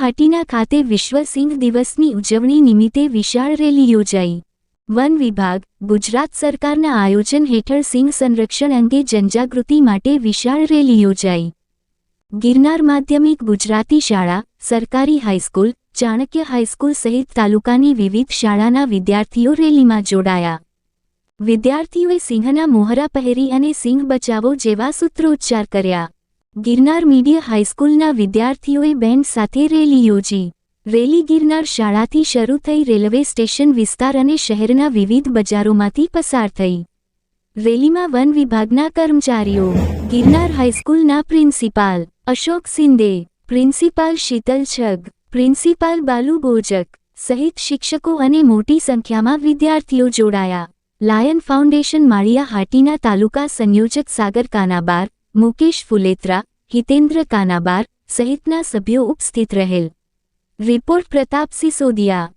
હાટીના ખાતે વિશ્વ સિંહ દિવસની ઉજવણી નિમિત્તે વિશાળ રેલી યોજાઈ। વન વિભાગ, ગુજરાત સરકારના આયોજન હેઠળ સિંહ સંરક્ષણ અંગે જનજાગૃતિ માટે વિશાળ રેલી યોજાઈ। ગિરનાર માધ્યમિક ગુજરાતી શાળા, સરકારી હાઈસ્કૂલ, ચાણક્ય હાઈસ્કૂલ સહિત તાલુકાની વિવિધ શાળાના વિદ્યાર્થીઓ રેલીમાં જોડાયા। વિદ્યાર્થીઓએ સિંહના મોહરા પહેરી અને સિંહ બચાવો જેવા સૂત્રોચ્ચાર કર્યા। ગિરનાર મીડિયા હાઈસ્કૂલના વિદ્યાર્થીઓએ બેન્ડ સાથે રેલી યોજી। રેલી ગિરનાર શાળાથી શરૂ થઈ રેલવે સ્ટેશન વિસ્તાર અને શહેરના વિવિધ બજારોમાંથી પસાર થઈ। રેલીમાં વન વિભાગના કર્મચારીઓ, ગિરનાર હાઈસ્કૂલના principal Ashok Sinde, principal Sheetal Chhag, principal Balu Bojak સહિત શિક્ષકો અને મોટી સંખ્યામાં વિદ્યાર્થીઓ જોડાયા। લાયન ફાઉન્ડેશન માળિયા હાટીના તાલુકા સંયોજક સાગર કાનાબાર, મુકેશ ફુલેત્રા, હિતેન્દ્ર કાનાબાર સહિતના સભ્યો ઉપસ્થિત રહેલ। રિપોર્ટ પ્રતાપ સિસોદિયા।